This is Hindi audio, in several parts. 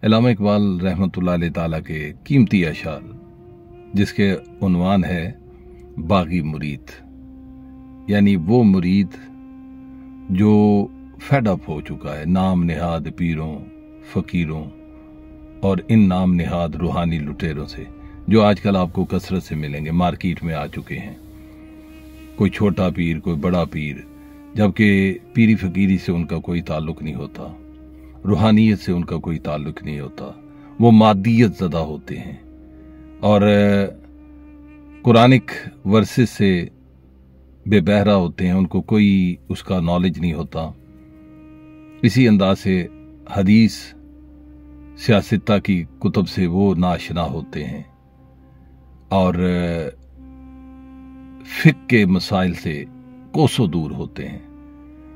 अल्लामा इकबाल रहमतुल्लाह अलैह ताला के कीमती अशार जिसके उन्वान है बागी मुरीद, यानी वो मुरीद जो फेड अप हो चुका है नाम निहाद पीरों फकीरों और इन नाम निहाद रूहानी लुटेरों से, जो आजकल आपको कसरत से मिलेंगे, मार्केट में आ चुके हैं। कोई छोटा पीर, कोई बड़ा पीर, जबकि पीरी फकीरी से उनका कोई ताल्लुक नहीं होता, रूहानियत से उनका कोई ताल्लुक नहीं होता। वो मादियत ज़दा होते हैं और कुरानिक वर्सेस से बेबहरा होते हैं, उनको कोई उसका नॉलेज नहीं होता। इसी अंदाज से हदीस सियासता की कुतुब से वो नाशना होते हैं और फिक के मसाइल से कोसों दूर होते हैं।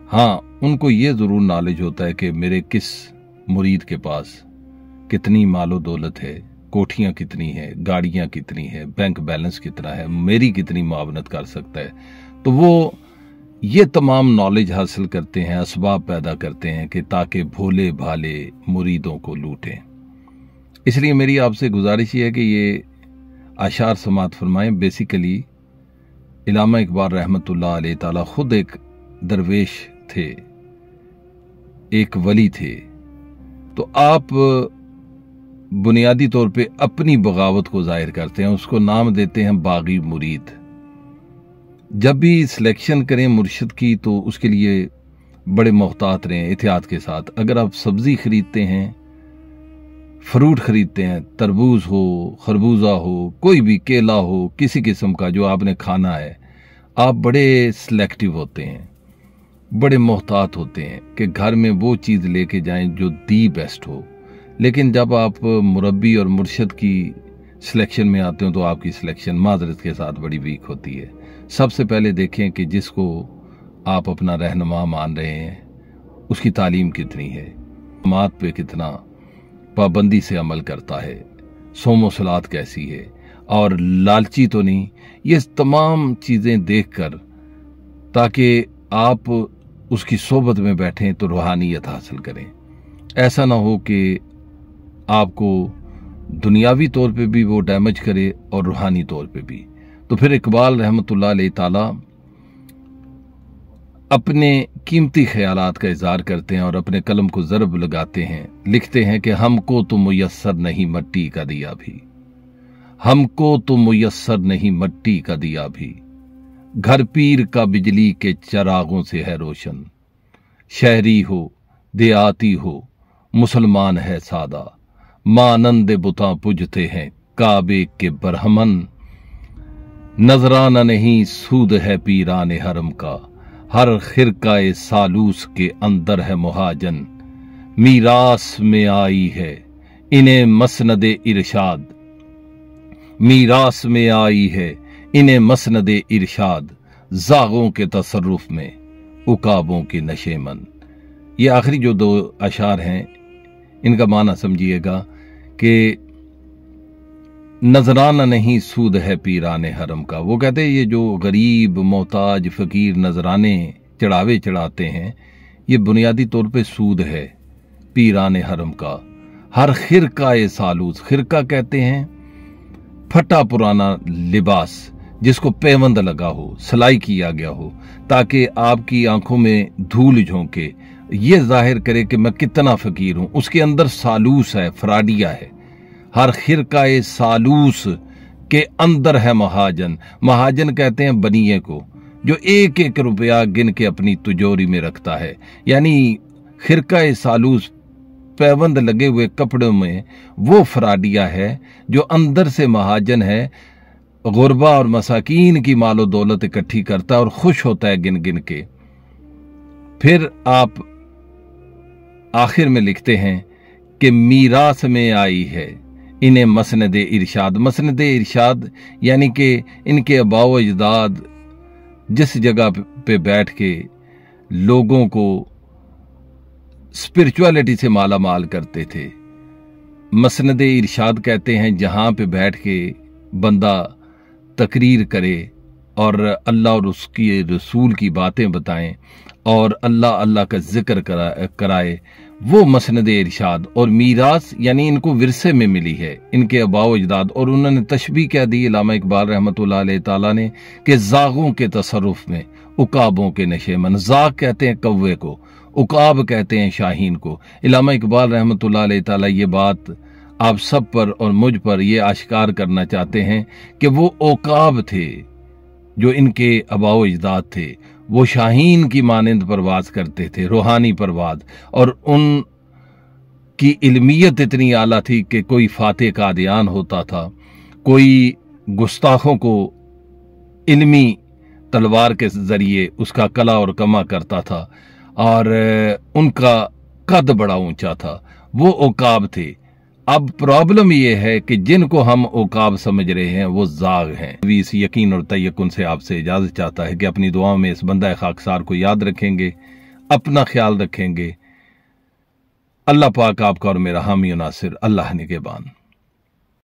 हाँ, उनको ये ज़रूर नॉलेज होता है कि मेरे किस मुरीद के पास कितनी मालो दौलत है, कोठियाँ कितनी हैं, गाड़ियाँ कितनी हैं, बैंक बैलेंस कितना है, मेरी कितनी मुआवनत कर सकता है। तो वो ये तमाम नॉलेज हासिल करते हैं, असबाब पैदा करते हैं कि ताकि भोले भाले मुरीदों को लूटें। इसलिए मेरी आपसे गुजारिश ये है कि ये आशार समात फरमाएं। बेसिकली अल्लामा इकबाल रहमतुल्लाह अलैह ताला खुद एक दरवेश थे, एक वली थे। तो आप बुनियादी तौर पे अपनी बगावत को जाहिर करते हैं, उसको नाम देते हैं बागी मुरीद। जब भी सिलेक्शन करें मुर्शिद की तो उसके लिए बड़े मोहतात रहें, एहतियात के साथ। अगर आप सब्जी खरीदते हैं, फ्रूट खरीदते हैं, तरबूज हो, खरबूजा हो, कोई भी केला हो, किसी किस्म का जो आपने खाना है, आप बड़े सिलेक्टिव होते हैं, बड़े मोहतात होते हैं कि घर में वो चीज़ लेके जाएं जो दी बेस्ट हो। लेकिन जब आप मुरब्बी और मुर्शिद की सिलेक्शन में आते हो तो आपकी सिलेक्शन माजरत के साथ बड़ी वीक होती है। सबसे पहले देखें कि जिसको आप अपना रहनुमा मान रहे हैं उसकी तालीम कितनी है, मात पे कितना पाबंदी से अमल करता है, सोमो सलात कैसी है और लालची तो नहीं। ये तमाम चीज़ें देखकर ताकि आप उसकी सोबत में बैठें तो रूहानियत हासिल करें। ऐसा ना हो कि आपको दुनियावी तौर पे भी वो डैमेज करे और रूहानी तौर पे भी। तो फिर इकबाल रहमतुल्लाह अलैह ताला अपने कीमती ख्यालात का इज़हार करते हैं और अपने कलम को ज़रब लगाते हैं। लिखते हैं कि हमको तो मुयस्सर नहीं मट्टी का दिया भी, हमको तो मुयस्सर नहीं मट्टी का दिया भी, घर पीर का बिजली के चरागों से है रोशन। शहरी हो देहाती हो मुसलमान है सादा, मानंद बुता पूजते हैं काबे के बरहमन। नजराना नहीं सूद है पीराने हरम का, हर खिरकाए सालूस के अंदर है मुहाजन। मीरास में आई है इन्हें मसनद इरशाद, मीरास में आई है इन्हें मसनद इरशाद, जागों के तसर्रुफ में उकाबों के नशेमन। ये आखिरी जो दो अशार हैं इनका माना समझिएगा कि नजराना नहीं सूद है पीराने हरम का। वो कहते हैं ये जो गरीब मोहताज फकीर नजराने चढ़ावे चढ़ाते हैं, ये बुनियादी तौर पे सूद है पीराने हरम का। हर खिरका ए सालूस, खिरका कहते हैं फटा पुराना लिबास जिसको पेवंद लगा हो, सिलाई किया गया हो, ताकि आपकी आंखों में धूल झोंके, ये जाहिर करे कि मैं कितना फकीर हूं। उसके अंदर सालूस है, फराडिया है। हर खिरका ए सालूस के अंदर है महाजन। महाजन कहते हैं बनिए को, जो एक एक रुपया गिन के अपनी तिजोरी में रखता है। यानी खिरका ए सालूस पैबंद लगे हुए कपड़ों में वो फराडिया है जो अंदर से महाजन है, गुरबा और मसाकीन की मालो दौलत इकट्ठी करता है और खुश होता है गिन गिन के। फिर आप आखिर में लिखते हैं कि मीरास में आई है इन्हें मसनद इरशाद। मसनद इरशाद यानी कि इनके अबाव अजदाद जिस जगह पे बैठ के लोगों को स्पिरिचुअलिटी से माला माल करते थे, मसनद इरशाद कहते हैं जहां पे बैठ के बंदा तकरीर करे और अल्लाह और उसकी रसूल की बातें बताएं और अल्लाह अल्लाह का जिक्र कराए, वो मसनद इरशाद और मीरास यानी इनको विरसे में मिली है इनके अबाव अजदाद। और उन्होंने तशबीह क्या दी इल्लामा इकबाल रहमतुल्लाह अलैह ताला ने कि जागों के तसरुफ में उकाबों के नशे मन। जाग कहते हैं कौवे को, उकाब कहते हैं शाहीन को। इल्लामा इकबाल रहमतुल्लाह अलैह ताला ये बात आप सब पर और मुझ पर ये आश्कार करना चाहते हैं कि वो उकाब थे जो इनके अबाव अजदाद थे, वो शाहीन की मानंद परवाज करते थे, रूहानी परवाज। और उन की इल्मियत इतनी आला थी कि कोई फातेह कादियान होता था, कोई गुस्ताखों को इल्मी तलवार के जरिए उसका कला और कमा करता था, और उनका कद बड़ा ऊंचा था। वो उकाब थे। अब प्रॉब्लम यह है कि जिनको हम उकाब समझ रहे हैं वो जाग हैं। भी इस यकीन और तयक्कुन से आपसे इजाजत चाहता है कि अपनी दुआओं में इस बंदा खाकसार को याद रखेंगे, अपना ख्याल रखेंगे। अल्लाह पाक आपका और मेरा हामी और नासिर। अल्लाह निगहबान।